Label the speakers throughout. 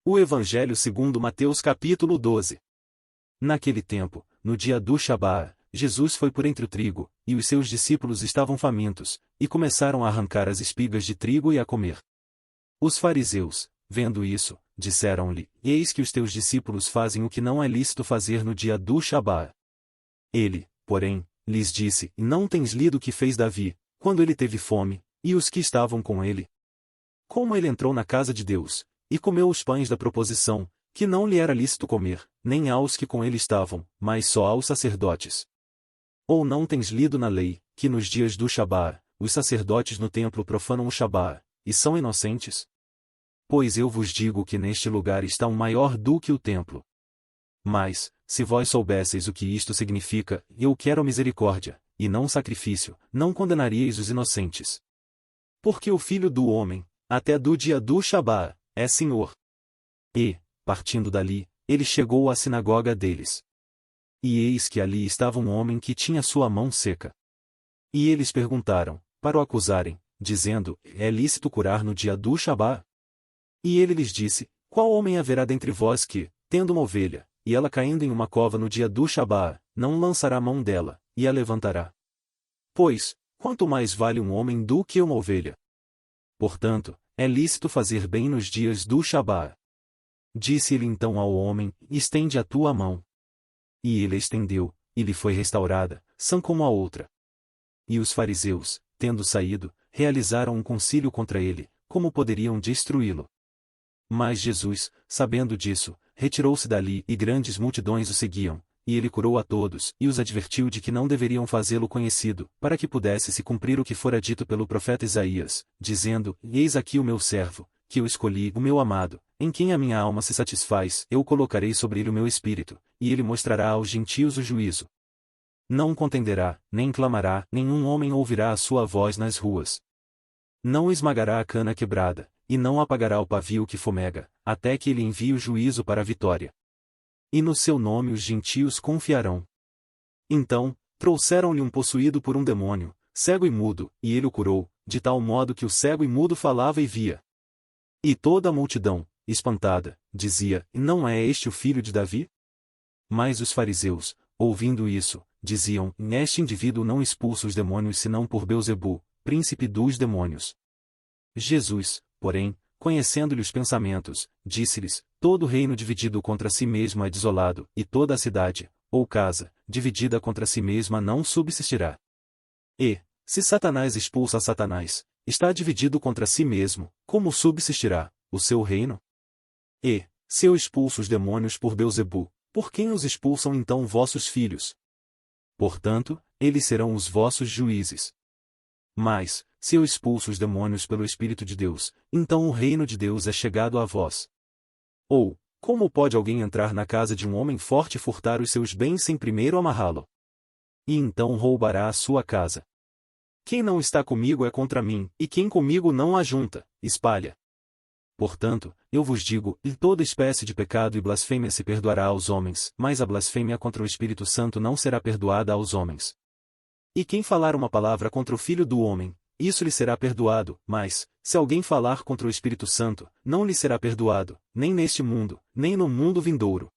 Speaker 1: O Evangelho segundo Mateus capítulo 12. Naquele tempo, no dia do Shabá, Jesus foi por entre o trigo, e os seus discípulos estavam famintos, e começaram a arrancar as espigas de trigo e a comer. Os fariseus, vendo isso, disseram-lhe: Eis que os teus discípulos fazem o que não é lícito fazer no dia do Shabá. Ele, porém, lhes disse: Não tens lido o que fez Davi, quando ele teve fome, e os que estavam com ele? Como ele entrou na casa de Deus, e comeu os pães da proposição, que não lhe era lícito comer, nem aos que com ele estavam, mas só aos sacerdotes. Ou não tens lido na lei, que nos dias do Shabá, os sacerdotes no templo profanam o Shabá, e são inocentes? Pois eu vos digo que neste lugar está um maior do que o templo. Mas, se vós soubesseis o que isto significa, eu quero misericórdia, e não sacrifício, não condenaríeis os inocentes. Porque o Filho do Homem, até do dia do Shabá, é Senhor. E, partindo dali, ele chegou à sinagoga deles. E eis que ali estava um homem que tinha sua mão seca. E eles perguntaram, para o acusarem, dizendo: É lícito curar no dia do Shabá? E ele lhes disse: Qual homem haverá dentre vós que, tendo uma ovelha, e ela caindo em uma cova no dia do Shabá, não lançará mão dela, e a levantará? Pois, quanto mais vale um homem do que uma ovelha? Portanto, é lícito fazer bem nos dias do Shabá. Disse-lhe então ao homem: Estende a tua mão. E ele a estendeu, e lhe foi restaurada, sã como a outra. E os fariseus, tendo saído, realizaram um concílio contra ele, como poderiam destruí-lo. Mas Jesus, sabendo disso, retirou-se dali e grandes multidões o seguiam, e ele curou a todos, e os advertiu de que não deveriam fazê-lo conhecido, para que pudesse se cumprir o que fora dito pelo profeta Isaías, dizendo: Eis aqui o meu servo, que eu escolhi, o meu amado, em quem a minha alma se satisfaz, eu colocarei sobre ele o meu espírito, e ele mostrará aos gentios o juízo. Não contenderá, nem clamará, nenhum homem ouvirá a sua voz nas ruas. Não esmagará a cana quebrada, e não apagará o pavio que fomega, até que ele envie o juízo para a vitória. E no seu nome os gentios confiarão. Então, trouxeram-lhe um possuído por um demônio, cego e mudo, e ele o curou, de tal modo que o cego e mudo falava e via. E toda a multidão, espantada, dizia: Não é este o filho de Davi? Mas os fariseus, ouvindo isso, diziam: Este indivíduo não expulsa os demônios senão por Belzebu, príncipe dos demônios. Jesus, porém, conhecendo-lhe os pensamentos, disse-lhes: Todo reino dividido contra si mesmo é desolado, e toda a cidade, ou casa, dividida contra si mesma não subsistirá. E, se Satanás expulsa Satanás, está dividido contra si mesmo, como subsistirá o seu reino? E, se eu expulso os demônios por Belzebu, por quem os expulsam então vossos filhos? Portanto, eles serão os vossos juízes. Mas, se eu expulso os demônios pelo Espírito de Deus, então o reino de Deus é chegado a vós. Ou, como pode alguém entrar na casa de um homem forte e furtar os seus bens sem primeiro amarrá-lo? E então roubará a sua casa. Quem não está comigo é contra mim, e quem comigo não ajunta, espalha. Portanto, eu vos digo, toda espécie de pecado e blasfêmia se perdoará aos homens, mas a blasfêmia contra o Espírito Santo não será perdoada aos homens. E quem falar uma palavra contra o Filho do Homem, isso lhe será perdoado, mas, se alguém falar contra o Espírito Santo, não lhe será perdoado, nem neste mundo, nem no mundo vindouro.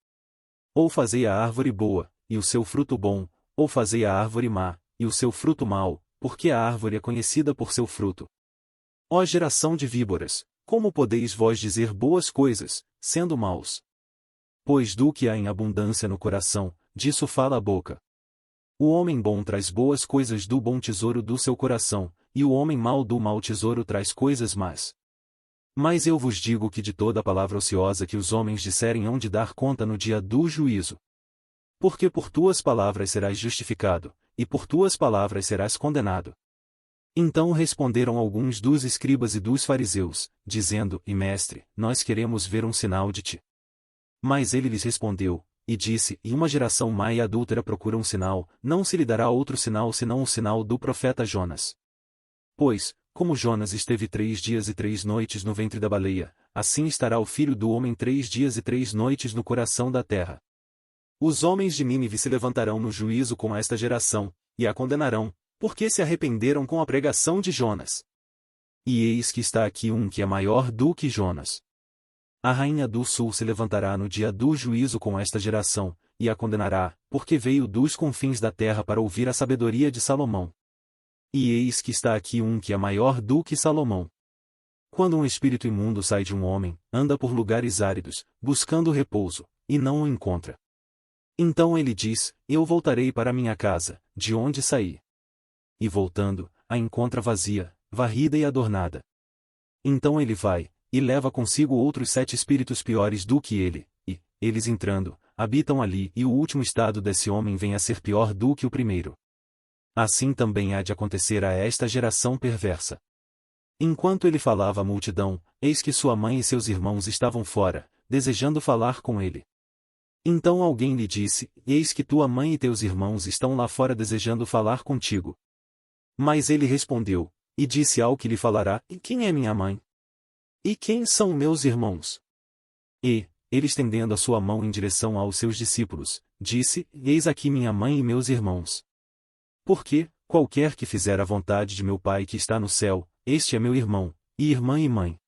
Speaker 1: Ou fazei a árvore boa, e o seu fruto bom, ou fazei a árvore má, e o seu fruto mau, porque a árvore é conhecida por seu fruto. Ó geração de víboras, como podeis vós dizer boas coisas, sendo maus? Pois do que há em abundância no coração, disso fala a boca. O homem bom traz boas coisas do bom tesouro do seu coração, e o homem mau do mau tesouro traz coisas más. Mas eu vos digo que de toda palavra ociosa que os homens disserem hão de dar conta no dia do juízo. Porque por tuas palavras serás justificado, e por tuas palavras serás condenado. Então responderam alguns dos escribas e dos fariseus, dizendo: E mestre, nós queremos ver um sinal de ti. Mas ele lhes respondeu, e disse: E uma geração má e adúltera procura um sinal, não se lhe dará outro sinal senão o sinal do profeta Jonas. Pois, como Jonas esteve 3 dias e 3 noites no ventre da baleia, assim estará o Filho do Homem 3 dias e 3 noites no coração da terra. Os homens de Nínive se levantarão no juízo com esta geração, e a condenarão, porque se arrependeram com a pregação de Jonas. E eis que está aqui um que é maior do que Jonas. A rainha do sul se levantará no dia do juízo com esta geração, e a condenará, porque veio dos confins da terra para ouvir a sabedoria de Salomão. E eis que está aqui um que é maior do que Salomão. Quando um espírito imundo sai de um homem, anda por lugares áridos, buscando repouso, e não o encontra. Então ele diz: Eu voltarei para minha casa, de onde saí. E voltando, a encontra vazia, varrida e adornada. Então ele vai, e leva consigo outros 7 espíritos piores do que ele, e, eles entrando, habitam ali, e o último estado desse homem vem a ser pior do que o primeiro. Assim também há de acontecer a esta geração perversa. Enquanto ele falava à multidão, eis que sua mãe e seus irmãos estavam fora, desejando falar com ele. Então alguém lhe disse: Eis que tua mãe e teus irmãos estão lá fora desejando falar contigo. Mas ele respondeu, e disse ao que lhe falará: E quem é minha mãe? E quem são meus irmãos? E, ele estendendo a sua mão em direção aos seus discípulos, disse: Eis aqui minha mãe e meus irmãos. Porque, qualquer que fizer a vontade de meu Pai que está no céu, este é meu irmão, e irmã e mãe.